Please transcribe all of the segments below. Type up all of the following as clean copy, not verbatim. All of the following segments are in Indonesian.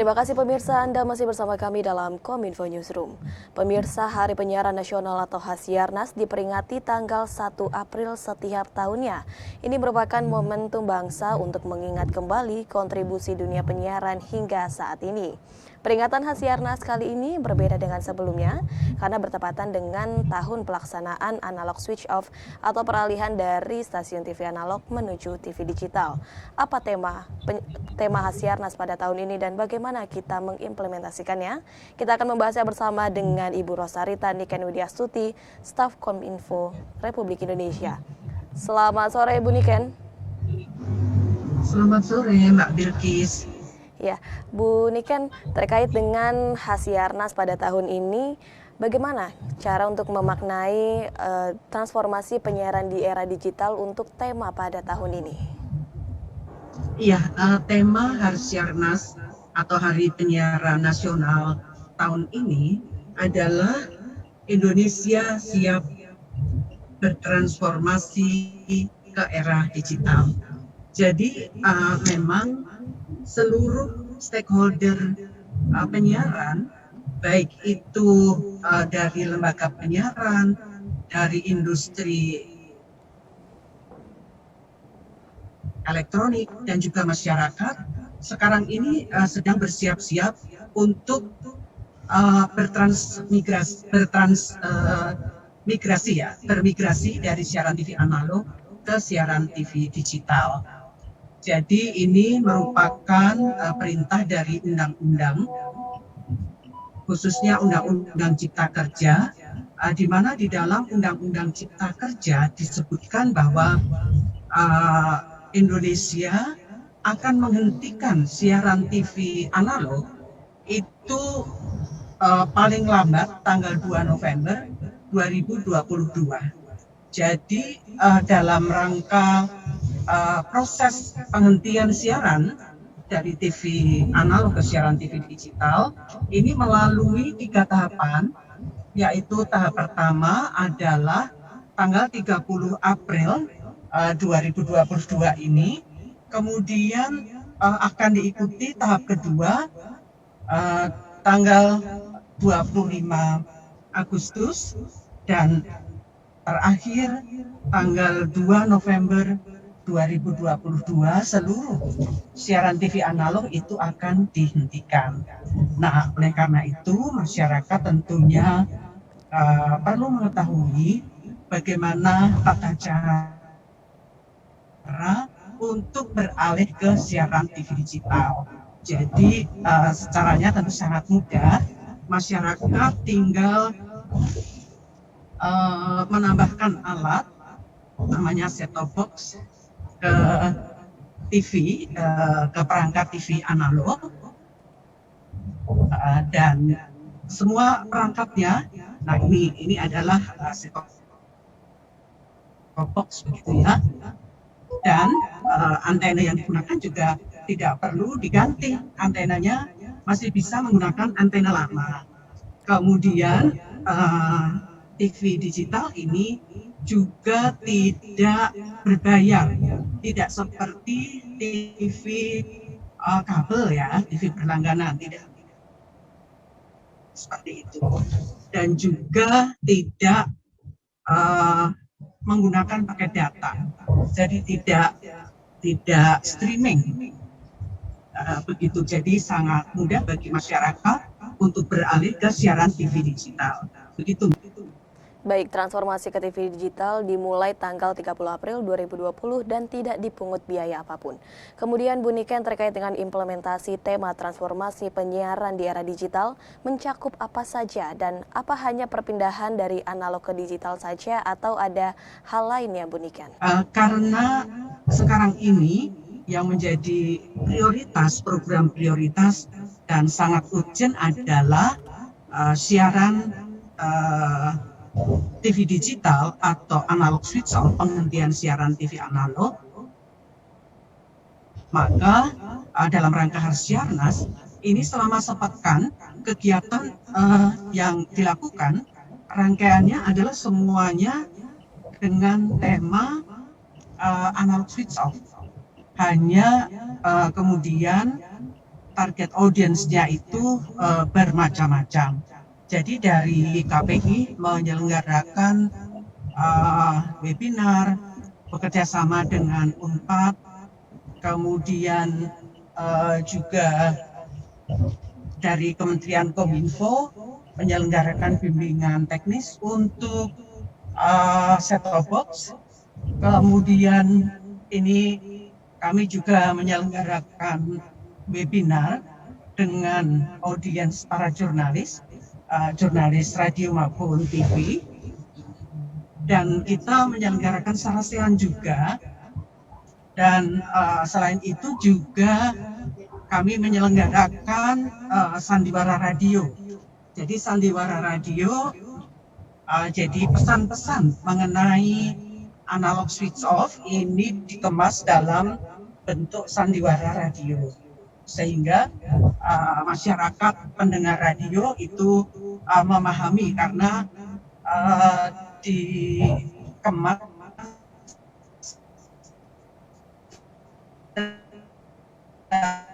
Terima kasih pemirsa, Anda masih bersama kami dalam Kominfo Newsroom. Pemirsa, Hari Penyiaran Nasional atau Hasyiarnas diperingati tanggal 1 April setiap tahunnya. Ini merupakan momentum bangsa untuk mengingat kembali kontribusi dunia penyiaran hingga saat ini. Peringatan Hasyiarnas kali ini berbeda dengan sebelumnya karena bertepatan dengan tahun pelaksanaan analog switch off atau peralihan dari stasiun TV analog menuju TV digital. Apa tema Hasyiarnas pada tahun ini dan bagaimana kita mengimplementasikannya? Kita akan membahasnya bersama dengan Ibu Rosarita Niken Widyastuti, staf Kominfo Republik Indonesia. Selamat sore Ibu Niken. Selamat sore Mbak Bilkis. Ya, Bu Niken, terkait dengan Hasyiarnas pada tahun ini, bagaimana cara untuk memaknai transformasi penyiaran di era digital untuk tema pada tahun ini? Iya, tema Hasyiarnas atau Hari Penyiaran Nasional tahun ini adalah Indonesia siap bertransformasi ke era digital. Jadi memang seluruh stakeholder penyiaran, baik itu dari lembaga penyiaran, dari industri elektronik dan juga masyarakat, sekarang ini sedang bersiap-siap untuk bermigrasi dari siaran TV analog ke siaran TV digital. Jadi ini merupakan perintah dari undang-undang, khususnya Undang-Undang Cipta Kerja, di mana di dalam Undang-Undang Cipta Kerja disebutkan bahwa Indonesia akan menghentikan siaran TV analog itu paling lambat tanggal 2 November 2022. Jadi dalam rangka proses penghentian siaran dari TV analog ke siaran TV digital ini melalui 3 tahapan, yaitu tahap pertama adalah tanggal 30 April 2022 ini, kemudian akan diikuti tahap kedua tanggal 25 Agustus dan terakhir tanggal 2 November 2022 seluruh siaran TV analog itu akan dihentikan. Nah, oleh karena itu masyarakat tentunya perlu mengetahui bagaimana tata cara untuk beralih ke siaran TV digital. Jadi caranya tentu sangat mudah. Masyarakat tinggal menambahkan alat namanya set-top box ke TV, ke perangkat TV analog, dan semua perangkatnya. Nah, ini adalah set-top box begitu ya. Dan antena yang digunakan juga tidak perlu diganti, antenanya masih bisa menggunakan antena lama. Kemudian TV digital ini juga tidak berbayar, tidak seperti TV kabel ya, TV berlangganan, tidak seperti itu. Dan juga tidak menggunakan pakai data, jadi tidak streaming begitu. Jadi sangat mudah bagi masyarakat untuk beralih ke siaran TV digital begitu. Baik, transformasi ke TV digital dimulai tanggal 30 April 2020 dan tidak dipungut biaya apapun. Kemudian Bu Niken, terkait dengan implementasi tema transformasi penyiaran di era digital mencakup apa saja dan apa hanya perpindahan dari analog ke digital saja atau ada hal lainnya Bu Niken? Karena sekarang ini yang menjadi prioritas, program prioritas dan sangat urgent adalah siaran TV digital atau analog switch off, penghentian siaran TV analog. Maka dalam rangka Hasyiarnas ini selama sepekan kegiatan yang dilakukan rangkaiannya adalah semuanya dengan tema analog switch off. Hanya kemudian target audiensnya itu bermacam-macam. Jadi dari KPI menyelenggarakan webinar bekerjasama dengan Unpad, kemudian juga dari Kementerian Kominfo menyelenggarakan bimbingan teknis untuk set-top box. Kemudian ini kami juga menyelenggarakan webinar dengan audiens para jurnalis, jurnalis radio maupun TV. Dan kita menyelenggarakan sarasilan juga. Dan selain itu juga kami menyelenggarakan sandiwara radio. Jadi sandiwara radio jadi pesan-pesan mengenai analog switch off ini dikemas dalam bentuk sandiwara radio, sehingga masyarakat pendengar radio itu memahami karena dikemas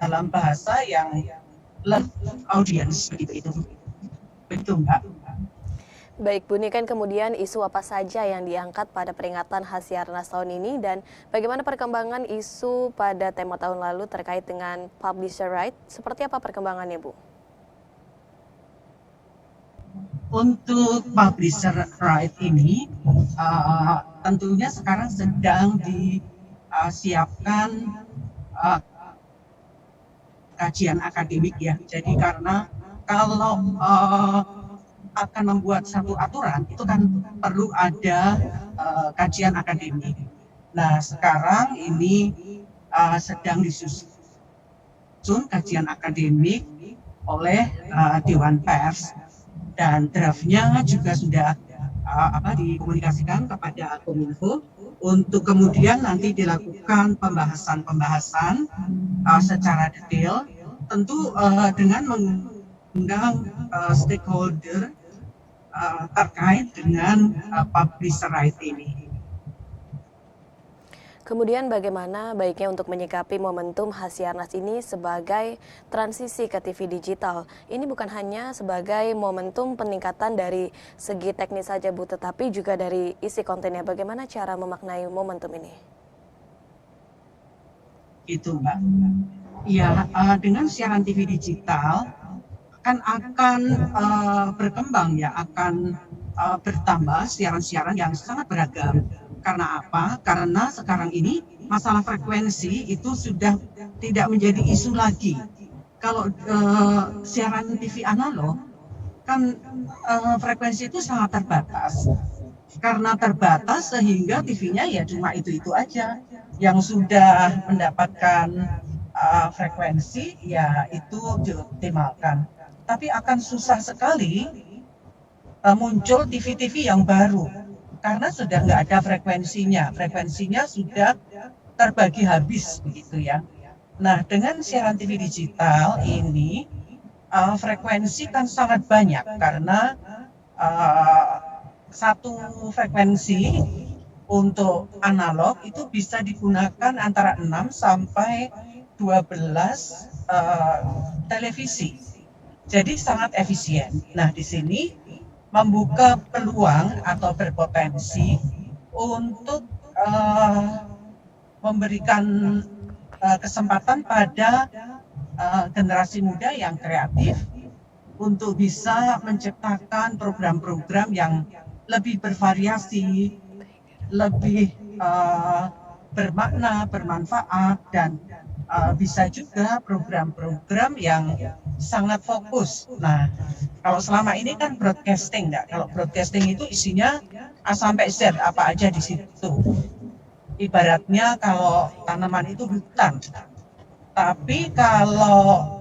dalam bahasa yang audiens begitu Mbak. Baik, Bu Niken, kemudian isu apa saja yang diangkat pada peringatan Hasiarnas tahun ini dan bagaimana perkembangan isu pada tema tahun lalu terkait dengan publisher right? Seperti apa perkembangannya, Bu? Untuk publisher right ini tentunya sekarang sedang disiapkan kajian akademik ya. Jadi karena kalau akan membuat satu aturan itu kan perlu ada kajian akademik. Nah sekarang ini sedang disusun kajian akademik oleh Dewan Pers dan draftnya juga sudah dikomunikasikan kepada Kominfo untuk kemudian nanti dilakukan pembahasan secara detail, tentu dengan mengundang stakeholder terkait dengan publisher right ini. Kemudian bagaimana baiknya untuk menyikapi momentum Hasiarnas ini sebagai transisi ke TV digital? Ini bukan hanya sebagai momentum peningkatan dari segi teknis saja, Bu, tetapi juga dari isi kontennya. Bagaimana cara memaknai momentum ini? Itu Mbak. Ya, dengan siaran TV digital kan akan berkembang ya, akan bertambah siaran-siaran yang sangat beragam. Karena apa? Karena sekarang ini masalah frekuensi itu sudah tidak menjadi isu lagi. Kalau siaran TV analog kan frekuensi itu sangat terbatas. Karena terbatas sehingga TV-nya ya cuma itu aja. Yang sudah mendapatkan frekuensi ya itu dioptimalkan. Tapi akan susah sekali muncul TV-TV yang baru. Karena sudah nggak ada frekuensinya sudah terbagi habis begitu ya. Nah dengan siaran TV digital ini frekuensi kan sangat banyak karena satu frekuensi untuk analog itu bisa digunakan antara 6 sampai 12 televisi. Jadi sangat efisien. Nah di sini membuka peluang atau berpotensi untuk memberikan kesempatan pada generasi muda yang kreatif untuk bisa menciptakan program-program yang lebih bervariasi, lebih bermakna, bermanfaat, dan bisa juga program-program yang sangat fokus. Nah, kalau selama ini kan broadcasting, enggak? Kalau broadcasting itu isinya A sampai Z, apa aja di situ. Ibaratnya kalau tanaman itu hutan. Tapi kalau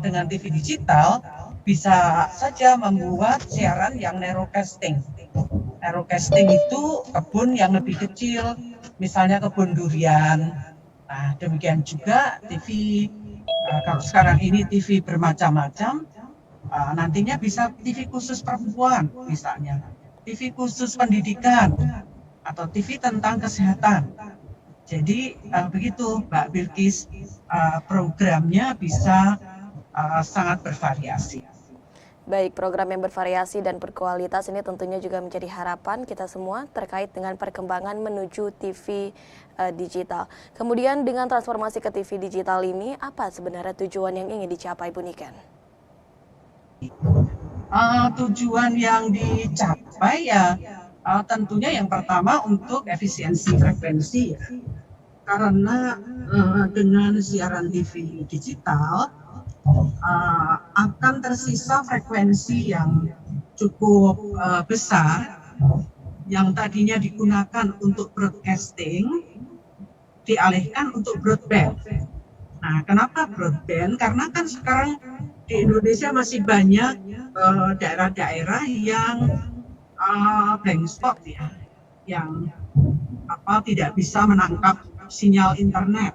dengan TV digital bisa saja membuat siaran yang narrowcasting. Narrowcasting itu kebun yang lebih kecil, misalnya kebun durian. Nah, demikian juga TV, kalau sekarang ini TV bermacam-macam, nantinya bisa TV khusus perempuan misalnya, TV khusus pendidikan, atau TV tentang kesehatan. Jadi begitu Mbak Bilkis, programnya bisa sangat bervariasi. Baik, program yang bervariasi dan berkualitas ini tentunya juga menjadi harapan kita semua terkait dengan perkembangan menuju TV digital. Kemudian dengan transformasi ke TV digital ini, apa sebenarnya tujuan yang ingin dicapai Bu Niken? Tujuan yang dicapai ya tentunya yang pertama untuk efisiensi frekuensi ya. Karena dengan siaran TV digital akan tersisa frekuensi yang cukup besar yang tadinya digunakan untuk broadcasting dialihkan untuk broadband. Nah, kenapa broadband? Karena kan sekarang di Indonesia masih banyak daerah-daerah yang blank spot ya, yang tidak bisa menangkap sinyal internet.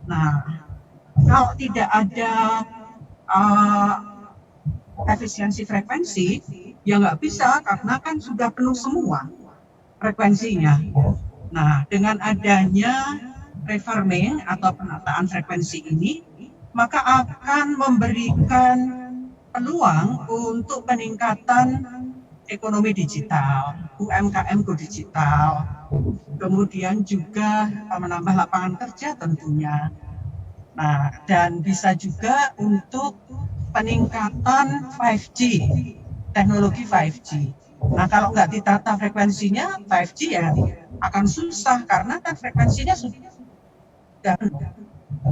Nah, kalau tidak ada efisiensi frekuensi, ya nggak bisa karena kan sudah penuh semua frekuensinya. Nah, dengan adanya refarming atau penataan frekuensi ini, maka akan memberikan peluang untuk peningkatan ekonomi digital, UMKM go digital, kemudian juga menambah lapangan kerja tentunya. Nah, dan bisa juga untuk peningkatan 5G, teknologi 5G. Nah, kalau nggak ditata frekuensinya, 5G ya akan susah karena kan frekuensinya sudah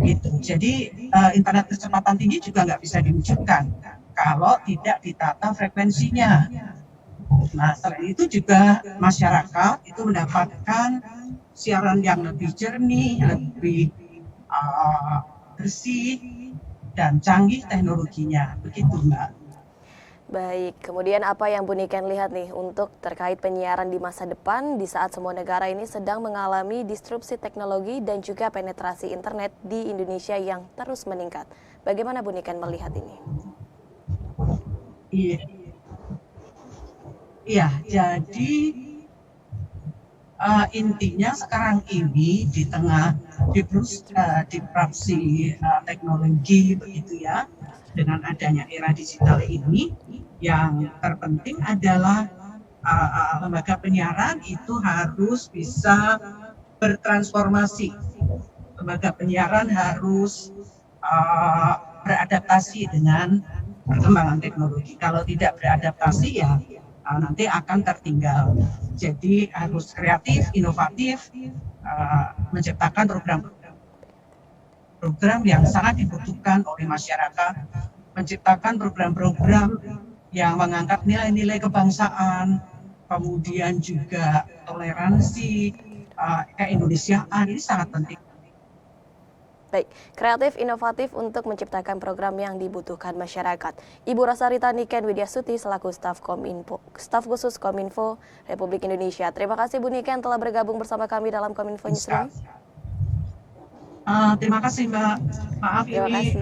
gitu. Jadi internet kecepatan tinggi juga nggak bisa diwujudkan kalau tidak ditata frekuensinya. Nah, selain itu juga masyarakat itu mendapatkan siaran yang lebih jernih, lebih bersih dan canggih teknologinya, begitu Mbak. Baik, kemudian apa yang Bu Niken lihat nih untuk terkait penyiaran di masa depan di saat semua negara ini sedang mengalami disrupsi teknologi dan juga penetrasi internet di Indonesia yang terus meningkat. Bagaimana Bu Niken melihat ini? Iya, jadi intinya sekarang ini di tengah disrupsi teknologi begitu ya, dengan adanya era digital ini, yang terpenting adalah lembaga penyiaran itu harus bisa bertransformasi. Lembaga penyiaran harus beradaptasi dengan perkembangan teknologi. Kalau tidak beradaptasi ya nanti akan tertinggal. Jadi harus kreatif, inovatif, menciptakan program yang sangat dibutuhkan oleh masyarakat, menciptakan program-program yang mengangkat nilai-nilai kebangsaan, kemudian juga toleransi, keindonesiaan, ini sangat penting. Baik, kreatif inovatif untuk menciptakan program yang dibutuhkan masyarakat. Ibu Rasarita Niken Widyasuti selaku staf khusus Kominfo Republik Indonesia. Terima kasih Bu Niken telah bergabung bersama kami dalam Kominfo Newsroom. Terima kasih Mbak. Maaf ini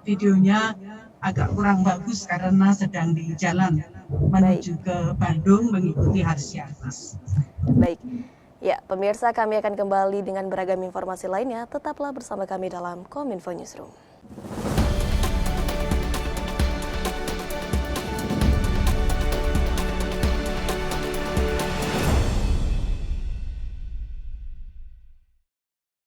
videonya agak kurang bagus karena sedang di jalan menuju ke Bandung mengikuti Harsianas. Baik. Ya, pemirsa, kami akan kembali dengan beragam informasi lainnya. Tetaplah bersama kami dalam Kominfo Newsroom.